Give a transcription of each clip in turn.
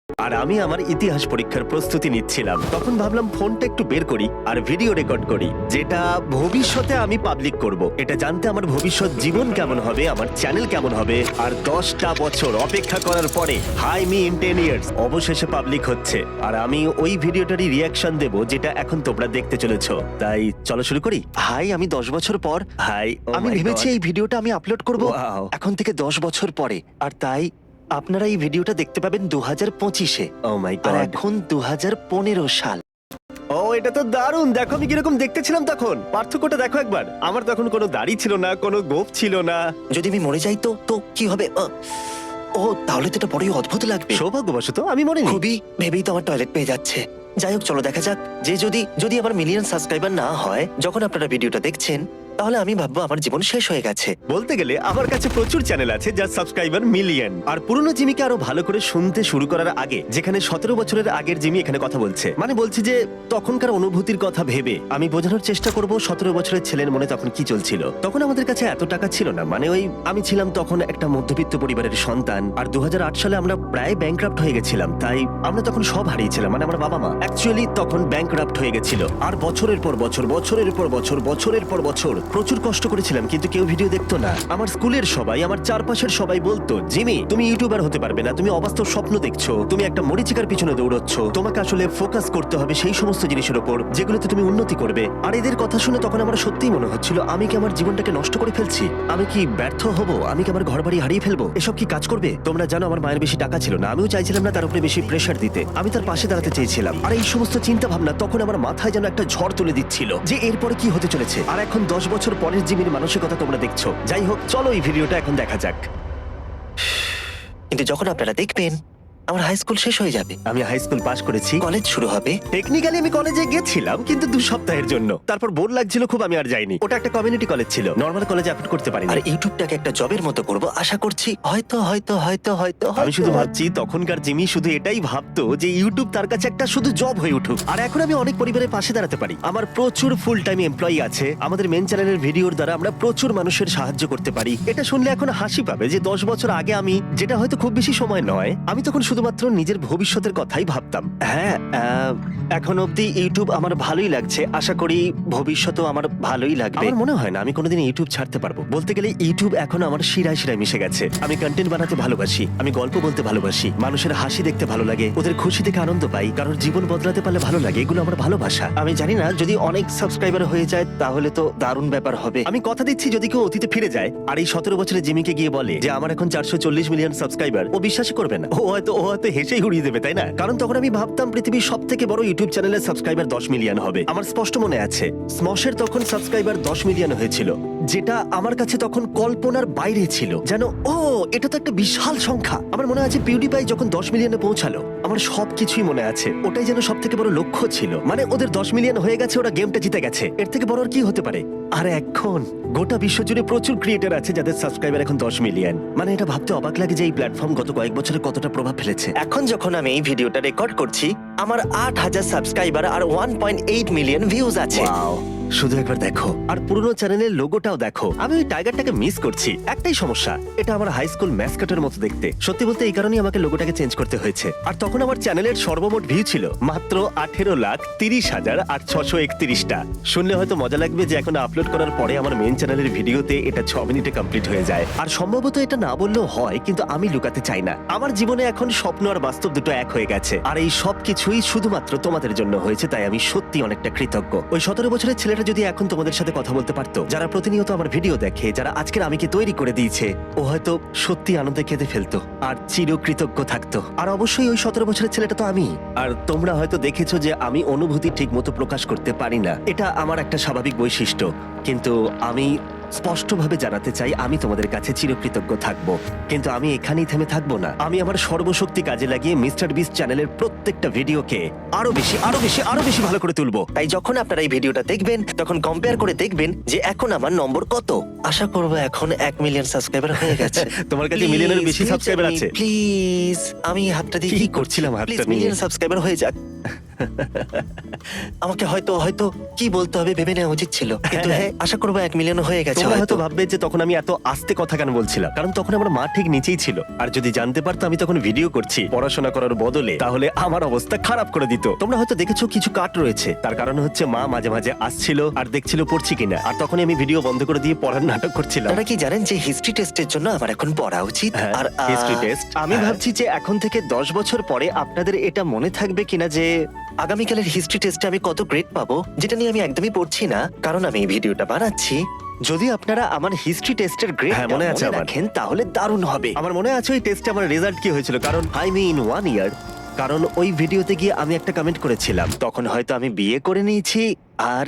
আর আমি আমার ইতিহাস পরীক্ষার প্রস্তুতি নিচ্ছিলাম। তখন ভাবলাম ফোনটা একটু বের করি আর ভিডিও রেকর্ড করি, যেটা ভবিষ্যতে আমি পাবলিক করব। এটা জানতে আমার ভবিষ্যৎ জীবন কেমন হবে, আমার চ্যানেল কেমন হবে। আর 10টা বছর অপেক্ষা করার পরে হাই মি ইন 10 ইয়ার্স অবশেষে পাবলিক হচ্ছে। আর আমি ওই ভিডিওটারই রিয়াকশন দেব যেটা এখন তোমরা দেখতে চলেছো। তাই চলো শুরু করি। হাই, আমি 10 বছর পর। হাই, আমি ভেবেছি এই ভিডিওটা আমি আপলোড করব এখন থেকে 10 বছর পরে। আর তাই আপনারা এই ভিডিওটা দেখতে পাবেন 2025-এ। ও মাই গড, এখন 2015 সাল। ও, এটা তো দারুণ। দেখো আমি কিরকম দেখতে ছিলাম তখন। পার্থক্যটা দেখো একবার। আমার তখন কোনো দাড়ি ছিল না, কোনো গোঁফ ছিল না। যদি আমি মরে যাই তো কি হবে? ও, তাহলে তো এটা বড়ই অদ্ভুত লাগবে। সৌভাগ্যবশত আমি মরিনি। খুবই ভেবেই তো আমার টয়লেট পেয়ে যাচ্ছে। যাই হোক, চলো দেখা যাক যে যদি আমার মিলিয়ন সাবস্ক্রাইবার না হয় যখন আপনারা ভিডিওটা দেখছেন, তাহলে আমি ভাববো আমার জীবন শেষ হয়ে গেছে। বলতে গেলে আমার কাছে প্রচুর চ্যানেল আছে যার সাবস্ক্রাইবার মিলিয়ন। আর পুরনো জিমিকে আরো ভালো করে শুনতে শুরু করার আগে, যেখানে 17 বছরের আগের জিমি এখানে কথা বলছে, মানে বলছি যে তখনকার অনুভূতির কথা ভেবে আমি বোঝানোর চেষ্টা করব 17 বছরের ছেলের মনে তখন কি চলছিল। তখন আমাদের কাছে এত টাকা ছিল না, মানে ওই আমি ছিলাম তখন একটা মধ্যবিত্ত পরিবারের সন্তান। আর 2008 সালে আমরা প্রায় ব্যাংক্রাফট হয়ে গেছিলাম। তাই আমরা তখন সব হারিয়েছিলাম, মানে আমার বাবা মা অ্যাকচুয়ালি তখন ব্যাংক্রাফট হয়ে গেছিল। আর বছরের পর বছর, বছরের পর বছর, বছরের পর বছর প্রচুর কষ্ট করেছিলাম, কিন্তু কেউ ভিডিও দেখতো না। আমার স্কুলের সবাই, আমার চারপাশের সবাই বলতো, জিমি তুমি ইউটিউবার হতে পারবে না, তুমি অবাস্তব স্বপ্ন দেখছো, তুমি একটা মরিচিকার পিছনে দৌড়চ্ছ, তোমাকে আসলে ফোকাস করতে হবে সেই সমস্ত জিনিসের উপর যেগুলোতে তুমি উন্নতি করবে। আর এদের কথা শুনে তখন আমার সত্যিই মনে হচ্ছিল আমি কি আমার জীবনটাকে নষ্ট করে ফেলছি, আমি কি ব্যর্থ হব, আমি কি আমার ঘর বাড়ি হারিয়ে ফেলবো, এসব কি কাজ করবে। তোমরা জানো আমার মায়ের বেশি টাকা ছিল না, আমিও চাইছিলাম না তার উপরে বেশি প্রেশার দিতে, আমি তার পাশে দাঁড়াতে চেয়েছিলাম। আর এই সমস্ত চিন্তা ভাবনা তখন আমার মাথায় যেন একটা ঝড় তুলে দিচ্ছিল যে এরপরে কি হতে চলেছে। আর এখন 10 বছর পরের জিমির মানসিকতা তোমরা দেখছো। যাই হোক, চলো এই ভিডিওটা এখন দেখা যাক। কিন্তু যখন আপনারা দেখবেন আমার হাই স্কুল শেষ হয়ে যাবে, আমি হাই স্কুল পাশ করেছি, কলেজ শুরু হবে। টেকনিক্যালি আমি কলেজে গেছিলাম কিন্তু 2 সপ্তাহের জন্য। তারপর বোর লাগছিল খুব, আমি আর যাইনি। ওটা একটা কমিউনিটি কলেজ ছিল, নর্মাল কলেজে অ্যাফোর্ড করতে পারিনি। আর ইউটিউবটাকে একটা জবের মতো করব আশা করছি। হয়তো আমি শুধু ভাবছি তখনকার জিমি শুধু এটাই ভাবতো যে ইউটিউব তার কাছে একটা শুধু জব হয়ে উঠুক। আর এখন আমি অনেক পরিবারের পাশে দাঁড়াতে পারি। আমার প্রচুর ফুল টাইম এমপ্লয়ি আছে, আমাদের মেন চ্যানেলের ভিডিওর দ্বারা আমরা প্রচুর মানুষের সাহায্য করতে পারি। এটা শুনলে এখন হাসি পাবে যে 10 বছর আগে আমি, যেটা হয়তো খুব বেশি সময় নয়, আমি তখন শুধুমাত্র নিজের ভবিষ্যতের কথাই ভাবতাম। হ্যাঁ, এখন অবধি ইউটিউব আমার ভালোই লাগছে, আশা করি ভবিষ্যতেও আমার ভালোই লাগবে। আমার মনে হয় না আমি কোনোদিন ইউটিউব ছাড়তে পারবো। বলতে গেলে ইউটিউব এখন আমার শিরায় শিরায় মিশে গেছে। আমি কন্টেন্ট বানাতে ভালোবাসি, আমি গল্প বলতে ভালোবাসি, মানুষের হাসি দেখতে ভালো লাগে, ওদের খুশি থেকে আনন্দ পাই, কারোর জীবন বদলাতে পারলে ভালো লাগে, এগুলো আমার ভালোবাসা। আমি জানি না যদি অনেক সাবস্ক্রাইবার হয়ে যায় তাহলে তো দারুণ ব্যাপার হবে। আমি কথা দিচ্ছি যদি কেউ অতীতে ফিরে যায় আর এই 17 বছরের জিমিকে গিয়ে বলে যে আমার এখন 440 মিলিয়ন সাবস্ক্রাইবার, ও বিশ্বাসই করবে না। ও হয়তো হেসেই উড়িয়ে দেবে, তাই না? কারণ তখন আমি ভাবতাম পৃথিবীর সব থেকে বড় ইউটিউব চ্যানেলের সাবস্ক্রাইবার 10 মিলিয়ন হবে। আমার স্পষ্ট মনে আছে স্মশের তখন সাবস্ক্রাইবার 10 মিলিয়ন হয়েছিল, যেটা আমার কাছে তখন কল্পনার বাইরে ছিল। যেন এটা তো একটা বিশাল সংখ্যা। আমার মনে আছে পিউডিপাই যখন 10 মিলিয়নে পৌঁছালো, আমার সবকিছুই মনে আছে। ওটাই যেন সব থেকে বড় লক্ষ্য ছিল, মানে ওদের 10 মিলিয়ন হয়ে গেছে, ওরা গেমটা জিতে গেছে, এর থেকে বড় আর কি হতে পারে। আর এখন গোটা বিশ্ব জুড়ে প্রচুর ক্রিয়েটর আছে যাদের সাবস্ক্রাইবার এখন 10 মিলিয়ন। মানে এটা ভাবতে অবাক লাগে যে এই প্ল্যাটফর্ম গত কয়েক বছরে কতটা প্রভাব ফেলেছে। এখন যখন আমি এই ভিডিওটা রেকর্ড করছি আমার 8,000 সাবস্ক্রাইবার আর 1.8 মিলিয়ন ভিউজ আছে। শুধু একবার দেখো, আর পুরনো চ্যানেলের লোগোটাও দেখো। আমি ওই টাইগারটাকে মিস করছি। একটাই সমস্যা, এটা আমার হাই স্কুল ম্যাসকটের মতো দেখতে। সত্যি বলতে এই কারণেই আমাকে লোগোটাকে চেঞ্জ করতে হয়েছে। আর তখন আমার চ্যানেলের সর্বমোট ভিউ ছিল মাত্র 18,30,631টা। শুনলে হয়তো মজা লাগবে যে এখন আপলোড করার পরে আমার মেন চ্যানেলের ভিডিওতে এটা 6 মিনিটে কমপ্লিট হয়ে যায়। আর সম্ভবত এটা না বললেও হয়, কিন্তু আমি লুকাতে চাই না। আমার জীবনে এখন স্বপ্ন আর বাস্তব দুটো এক হয়ে গেছে। আর এই সব কিছুই শুধুমাত্র তোমাদের জন্য হয়েছে, তাই আমি সত্যি অনেকটা কৃতজ্ঞ। ওই 17 বছরের ছেলেটা যদি এখন তোমাদের সাথে কথা বলতে পারতো, যারা প্রতিনিয়ত আমার ভিডিও দেখে, যারা আজকের আমিকে তৈরি করে দিয়েছে, ও হয়তো সত্যি আনন্দে কেঁদে ফেলতো আর চিরকৃতজ্ঞ থাকতো। আর অবশ্যই ওই 17 বছরের ছেলেটা তো আমি। আর তোমরা হয়তো দেখেছো যে আমি অনুভূতি ঠিক মতো প্রকাশ করতে পারি না, এটা আমার একটা স্বাভাবিক বৈশিষ্ট্য। কিন্তু আমি স্পষ্টভাবে জানাতে চাই আমি তোমাদের কাছে চিরকৃতজ্ঞ থাকবো। কিন্তু আমি এখানেই থেমে থাকবো না। আমি আমার সর্বশক্তি কাজে লাগিয়ে মিস্টার বিস্ট চ্যানেলের প্রত্যেকটা ভিডিওকে আরো বেশি ভালো করে তুলবো। তাই যখন আপনারা এই ভিডিওটা দেখবেন তখন কম্পেয়ার করে দেখবেন যে এখন আমার নম্বর কত। আশা করবো এখন 1 মিলিয়ন সাবস্ক্রাইবার হয়ে গেছে। তোমার কাছে মিলিয়নের বেশি সাবস্ক্রাইবার আছে? প্লিজ, আমি হাতটা দিয়ে কি করছিলাম, হাতটা নিয়ে। মিলিয়ন সাবস্ক্রাইবার হয়ে যাক। আমাকে হয়তো হয়তো কি বলতে হবে ভেবে নেওয়া উচিত ছিল, কিন্তু হ্যাঁ আশা করবো 1 মিলিয়ন হয়ে গেছে তোমরা হয়তো হয়তো। ভাববে যে তখন আমি এত আস্তে কথা কেন বলছিলাম, কারণ তখন আমার মা ঠিক নিচেই ছিল। আর যদি জানতে পারতো আমি তখন ভিডিও করছি পড়াশোনা করার বদলে, তাহলে আমার অবস্থা খারাপ করে দিত। তোমরা হয়তো দেখেছো কিছু কাট রয়েছে, তার কারণ হচ্ছে মা মাঝে মাঝে আসছিল আর দেখছিল পড়ছি কিনা, আর তখনই আমি ভিডিও বন্ধ করে দিয়ে পড়ার নাটক করছিলাম। আপনারা কি জানেন যে হিস্ট্রি টেস্টের জন্য আমার এখন পড়া উচিত? আর হিস্ট্রি টেস্ট আমি হ্যাঁ। ভাবছি যে এখন থেকে 10 বছর পরে আপনাদের এটা মনে থাকবে কিনা যে আগামীকালের হিস্ট্রি টেস্টে আমি কত গ্রেড পাবো, যেটা নিয়ে আমি একদমই পড়ছি না, কারণ আমি এই ভিডিওটা বানাচ্ছি। যদি আপনারা আমার হিস্ট্রি টেস্টের গ্রেড হ্যাঁ, মনে আছে আমার। রাখেন তাহলে দারুণ হবে। আমার মনে আছে ওই টেস্টে আমার রেজাল্ট কি হয়েছিল, কারণ আই মিন 1 ইয়ার। কারণ ওই ভিডিওতে গিয়ে আমি একটা কমেন্ট করেছিলাম, তখন হয়তো আমি বিয়ে করে নিয়েছি আর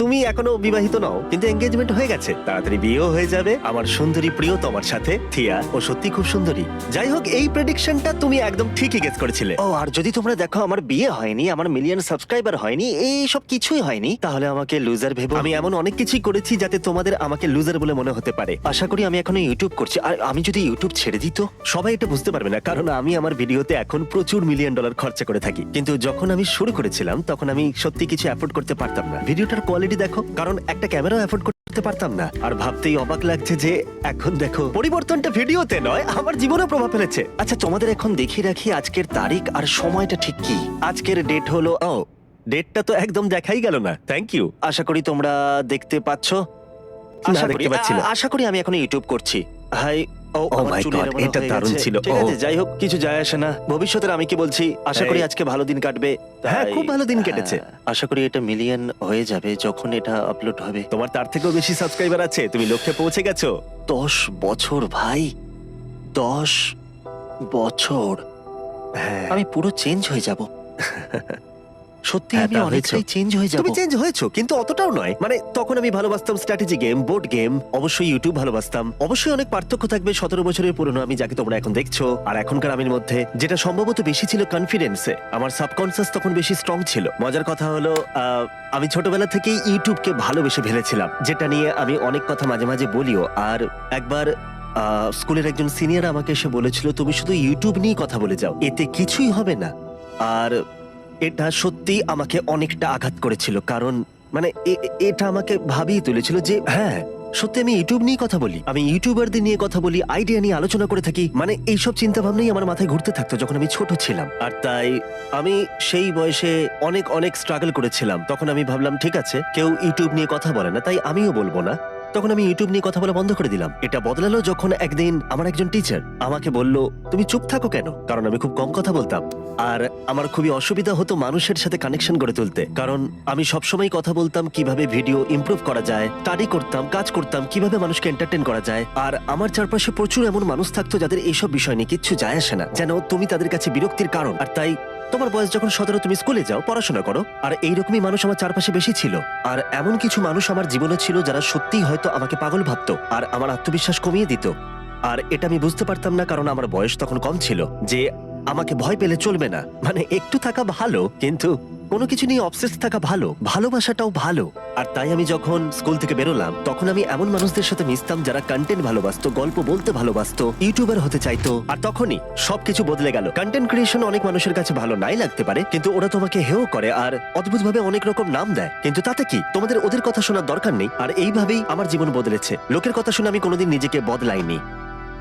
তুমি এখনো বিবাহিত নও, কিন্তু এঙ্গেজমেন্ট হয়ে গেছে, তাড়াতাড়ি বিয়েও হয়ে যাবে আমার সুন্দরী প্রিয়তমার সাথে। থিয়া ও সত্যি খুব সুন্দরী। যাই হোক, এই প্রেডিকশনটা তুমি একদম ঠিকই গেস করেছিলে। ও, আর যদি তোমরা দেখো আমার বিয়ে হয়নি, আমার মিলিয়ন সাবস্ক্রাইবার হয়নি, এই সব কিছুই হয়নি, তাহলে আমাকে লুজার ভেবো। আমি এমন অনেক কিছুই করেছি যাতে তোমাদের আমাকে লুজার বলে মনে হতে পারে। আশা করি আমি এখনো ইউটিউব করছি, আর আমি যদি ইউটিউব ছেড়ে দিত। সবাই এটা বুঝতে পারবে না, কারণ আমি আমার ভিডিওতে এখন প্রচুর মিলিয়ন ডলার খরচা করে থাকি। কিন্তু যখন আমি শুরু করেছিলাম তখন আমি সত্যি কিছু অ্যাফোর্ড করতে পারতাম না। ভিডিওটার কোয়ালিটি দেখো, কারণ একটা ক্যামেরাও অ্যাফোর্ড করতে পারতাম না। আর ভাবতেই অবাক লাগছে যে এখন দেখো, পরিবর্তনটা ভিডিওতে নয় আমার জীবনে প্রভাব ফেলেছে। আচ্ছা, তোমাদের এখন দেখিয়ে রাখি আজকের তারিখ আর সময়টা ঠিক কি। আজকের ডেট হলো, ও, ডেটটা তো একদম দেখাই গেল না। Thank you. আশা করি তোমরা দেখতে পাচ্ছ। আশা করি, দেখতে পাচ্ছি না। আশা করি আমি এখন ইউটিউব করছি। হাই। ও, Oh আমার my চুল God, এলোমেলো এটা হয়ে দারুণ গেছে। ছিল। ঠিক আছে, Oh. যাই হোক, কিছু যায় আসে না। ভবিষ্যতের আমি কি বলছি, আশা করি এই। আজকে ভালো দিন কাটবে। হ্যাঁ, তাই- খুব ভালো দিন কেটেছে। হ্যাঁ, আশা করি এটা মিলিয়ন হয়ে যাবে যখন এটা আপলোড হবে। তোমার তার থেকেও বেশি সাবস্ক্রাইবার আছে, তুমি লক্ষ্যে পৌঁছে গেছো। 10 বছর ভাই, 10 বছর। হ্যাঁ, আমি পুরো চেঞ্জ হয়ে যাব। সত্যি হ্যাঁ, আমি তা অনেকটাই হয়েছো। চেঞ্জ হয়ে যাব। তুমি চেঞ্জ হয়েছো, কিন্তু অতটাও নয়। মানে তখন আমি ভালোবাসতাম স্ট্র্যাটেজি গেম, বোর্ড গেম, অবশ্যই ইউটিউব ভালোবাসতাম। অবশ্যই অনেক পার্থক্য থাকবে 17 বছরের পুরনো আমি যাকে তোমরা এখন দেখছো আর এখনকার আমির মধ্যে। যেটা সম্ভবত বেশি ছিল কনফিডেন্সে, আমার সাবকনসিয়াস তখন বেশি স্ট্রং ছিল। মজার কথা হলো আমি ছোটবেলা থেকেই ইউটিউবকে ভালোবেসে ফেলেছিলাম, যেটা নিয়ে আমি অনেক কথা মাঝে মাঝে বলিও। আর একবার স্কুলের একজন সিনিয়র আমাকে এসে বলেছিল, তুমি শুধু ইউটিউব নিয়ে কথা বলে যাও, এতে কিছুই হবে না। আর এটা সত্যি আমাকে অনেকটা আঘাত করেছিল, কারণ মানে এটা আমাকে ভাবিয়ে তুলেছিল যে হ্যাঁ সত্যি আমি ইউটিউব নিয়ে কথা বলি, আমি ইউটিউবারদের নিয়ে কথা বলি, আইডিয়া নিয়ে আলোচনা করে থাকি। মানে এইসব চিন্তা ভাবনাই আমার মাথায় ঘুরতে থাকতো যখন আমি ছোট ছিলাম। আর তাই আমি সেই বয়সে অনেক অনেক স্ট্রাগল করেছিলাম। তখন আমি ভাবলাম ঠিক আছে, কেউ ইউটিউব নিয়ে কথা বলে না, তাই আমিও বলবো না। তখন আমি ইউটিউব নিয়ে কথা বলা বন্ধ করে দিলাম। এটা বদলালো যখন একদিন আমার একজন টিচার আমাকে বলল, তুমি চুপ থাকো কেন? কারণ আমি খুব কম কথা বলতাম আর আমার খুবই অসুবিধা হতো মানুষের সাথে কানেকশন গড়ে তুলতে, কারণ আমি সবসময় কথা বলতাম কিভাবে ভিডিও ইমপ্রুভ করা যায়, স্টাডি করতাম, কাজ করতাম কিভাবে মানুষকে এন্টারটেইন করা যায়। আর আমার চারপাশে প্রচুর এমন মানুষ থাকতো যাদের এইসব বিষয় নিয়ে কিচ্ছু যায় আসে না, যেন তুমি তাদের কাছে বিরক্তির কারণ। আর তাই তোমার বয়স যখন 17, তুমি স্কুলে যাও, পড়াশোনা করো। আর এইরকমই মানুষ আমার চারপাশে বেশি ছিল। আর এমন কিছু মানুষ আমার জীবনে ছিল যারা সত্যিই হয়তো আমাকে পাগল ভাবতো আর আমার আত্মবিশ্বাস কমিয়ে দিত। আর এটা আমি বুঝতে পারতাম না, কারণ আমার বয়স তখন কম ছিল, যে আমাকে ভয় পেলে চলবে না। মানে একটু থাকা ভালো, কিন্তু কোনো কিছু নিয়ে অবসেস থাকা ভালো, ভালোবাসাটাও ভালো। আর তাই আমি যখন স্কুল থেকে বেরোলাম তখন আমি এমন মানুষদের সাথে মিশতাম যারা কন্টেন্ট ভালোবাসতো, গল্প বলতে ভালোবাসতো, ইউটিউবার হতে চাইতো। আর তখনই সবকিছু বদলে গেল। কন্টেন্ট ক্রিয়েশন অনেক মানুষের কাছে ভালো নাই লাগতে পারে, কিন্তু ওরা তোমাকে হেও করে আর অদ্ভুতভাবে অনেক রকম নাম দেয়। কিন্তু তাতে কি, তোমাদের ওদের কথা শোনার দরকার নেই। আর এইভাবেই আমার জীবন বদলেছে। লোকের কথা শুনে আমি কোনোদিন নিজেকে বদলাইনি।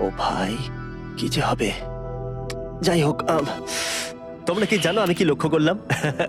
ও ভাই, কি যে হবে। যাই হোক, তোমরা কি জানো আমি কি লক্ষ্য করলাম?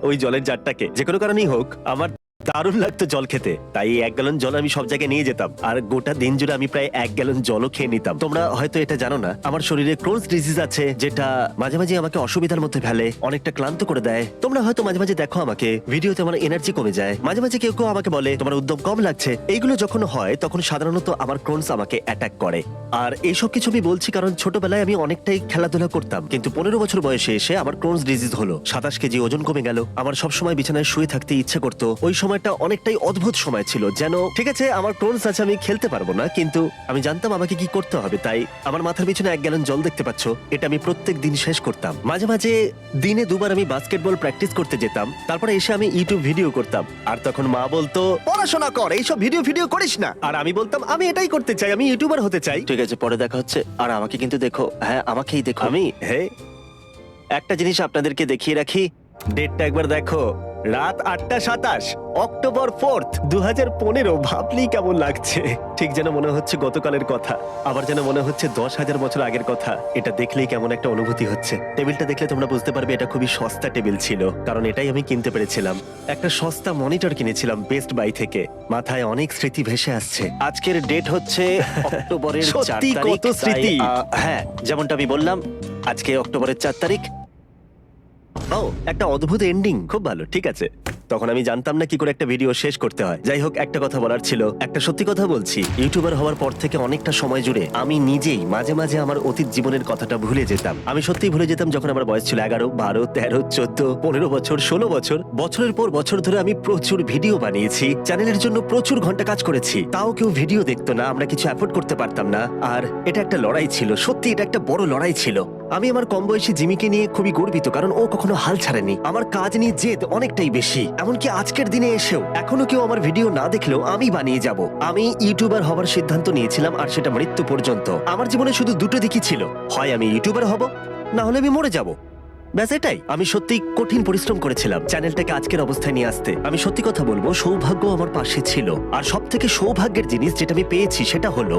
ওই জলের জারটাকে যে কোনো কারণেই হোক আমার দারুণ লাগতো জল খেতে, তাই 1 গ্যালন জল আমি সব জায়গায় নিয়ে যেতাম। আর গোটা দিন জুড়ে আমি প্রায় 1 গ্যালন জলও খেয়ে নিতাম। তোমরা হয়তো এটা জানো না, আমার শরীরে ক্রোনস ডিজিজ আছে, যেটা মাঝে মাঝে আমাকে অসুবিধার মধ্যে ফেলে, অনেকটা ক্লান্ত করে দেয়। তোমরা হয়তো মাঝে মাঝে দেখো আমাকে ভিডিওতে, আমার এনার্জি কমে যায়। মাঝে মাঝে কেউ কেউ আমাকে বলে তোমার উদ্যম কম লাগছে। এইগুলো যখন হয় তখন সাধারণত আমার ক্রোনস আমাকে অ্যাটাক করে। আর এইসব কিছু আমি বলছি কারণ ছোটবেলায় আমি অনেকটাই খেলাধুলা করতাম, কিন্তু 15 বছর বয়সে এসে আমার ক্রোনস ডিজিজ হলো। 27 কেজি ওজন কমে গেল। আমার সবসময় বিছানায় শুয়ে থাকতে ইচ্ছে করতো। ওই সময়টা অনেকটাই অদ্ভুত সময় ছিল, যেন ঠিক আছে আমার ক্রোনস আছে, আমি খেলতে পারবো না, কিন্তু আমি জানতাম আমাকে কি করতে হবে। তাই আমার মাথার পিছনে 1 গ্যালন জল দেখতে পাচ্ছ, এটা আমি প্রত্যেক দিন শেষ করতাম। মাঝে মাঝে দিনে 2 বার আমি বাস্কেটবল প্র্যাকটিস করতে যেতাম। তারপরে এসে আমি ইউটিউব ভিডিও করতাম। আর তখন মা বলতো পড়াশোনা কর, এইসব ভিডিও করিস না। আর আমি বলতাম আমি এটাই করতে চাই, আমি ইউটিউবার হতে চাই। ঠিক আছে, পরে দেখা হচ্ছে। আর আমাকে কিন্তু দেখো, হ্যাঁ আমাকেই দেখো। আমি একটা জিনিস আপনাদেরকে দেখিয়ে রাখি, ডেটটা একবার দেখো, রাত 8:27, অক্টোবর 4th, 2015। ভাবলেই কেমন লাগছে, ঠিক যেন মনে হচ্ছে গতকালের কথা, আবার যেন মনে হচ্ছে 10,000 বছর আগের কথা। এটা দেখলেই কেমন একটা অনুভূতি হচ্ছে। টেবিলটা দেখলে তোমরা বুঝতে পারবে এটা খুবই সস্তা টেবিল ছিল, কারণ এটাই আমি কিনতে পেরেছিলাম। একটা সস্তা মনিটর কিনেছিলাম বেস্ট বাই থেকে। মাথায় অনেক স্মৃতি ভেসে আসছে। আজকের ডেট হচ্ছে অক্টোবরের 4 সত্যি তারিখ। কত স্মৃতি। হ্যাঁ, যেমনটা আমি বললাম, আজকে অক্টোবরের 4 তারিখ। ও, একটা অদ্ভুত এন্ডিং, খুব ভালো। ঠিক আছে, তখন আমি জানতাম না কি করে একটা ভিডিও শেষ করতে হয়। যাই হোক, একটা কথা বলার ছিল, একটা সত্যি কথা বলছি, ইউটিউবার হওয়ার পর থেকে অনেকটা সময় জুড়ে আমি নিজেই মাঝে মাঝে আমার অতীত জীবনের কথাটা ভুলে যেতাম। আমি সত্যিই ভুলে যেতাম যখন আমার বয়স ছিল 11, 12, 13, 14, 15 বছর, 16 বছর। বছরের পর বছর ধরে আমি প্রচুর ভিডিও বানিয়েছি, চ্যানেলের জন্য প্রচুর ঘন্টা কাজ করেছি, তাও কেউ ভিডিও দেখতো না, আমরা কিছু অ্যাফোর্ড করতে পারতাম না। আর এটা একটা লড়াই ছিল, সত্যি এটা একটা বড় লড়াই ছিল। আমি আমার কম বয়সী জিমিকে নিয়ে খুবই গর্বিত, কারণ ও কখনো হাল ছাড়েনি। আমার কাজ নিয়ে জেদ অনেকটাই বেশি, এমনকি আজকের দিনে এসেও এখনো কেউ আমার ভিডিও না দেখলেও আমি বানিয়ে যাব। আমি ইউটিউবার হবার সিদ্ধান্ত নিয়েছিলাম, আর সেটা মৃত্যু পর্যন্ত। আমার জীবনে শুধু দুটো দিকই ছিল, হয় আমি ইউটিউবার হব, না হলে আমি মরে যাব। ব্যাস এটাই। আমি সত্যি কঠিন পরিশ্রম করেছিলাম চ্যানেলটাকে আজকের অবস্থায় নিয়ে আসতে। আমি সত্যি কথা বলবো, সৌভাগ্য আমার পাশে ছিল। আর সব থেকে সৌভাগ্যের জিনিস যেটা আমি পেয়েছি সেটা হলো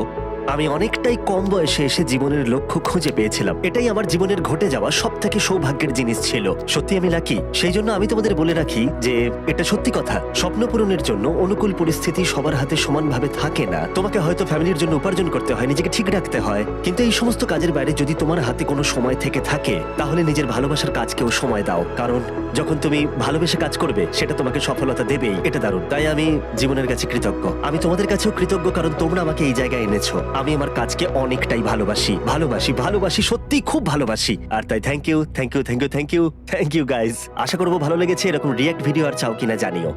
আমি অনেকটাই কম বয়সে এসে জীবনের লক্ষ্য খুঁজে পেয়েছিলাম। এটাই আমার জীবনের ঘটে যাওয়া সব থেকে সৌভাগ্যের জিনিস ছিল। সত্যি আমি লাকি। সেই জন্য আমি তোমাদের বলে রাখি যে এটা সত্যি কথা, স্বপ্ন পূরণের জন্য অনুকূল পরিস্থিতি সবার হাতে সমানভাবে থাকে না। তোমাকে হয়তো ফ্যামিলির জন্য উপার্জন করতে হয়, নিজেকে ঠিক রাখতে হয়, কিন্তু এই সমস্ত কাজের বাইরে যদি তোমার হাতে কোনো সময় থেকে থাকে, তাহলে নিজের ভালোবাসার কাজকেও সময় দাও, কারণ যখন তুমি ভালোবেসে কাজ করবে সেটা তোমাকে সফলতা দেবেই। এটা দারুণ। তাই আমি জীবনের কাছে কৃতজ্ঞ। আমি তোমাদের কাছেও কৃতজ্ঞ, কারণ তোমরা আমাকে এই জায়গায় এনেছো। আমি আমার কাজকে অনেকটাই ভালোবাসি, ভালোবাসি, ভালোবাসি, সত্যি খুব ভালোবাসি। আর তাই thank you, thank you, thank you, thank you, thank you guys. আশা করবো ভালো লেগেছে। এরকম রিয়াক্ট ভিডিও আর চাও কিনা জানিও।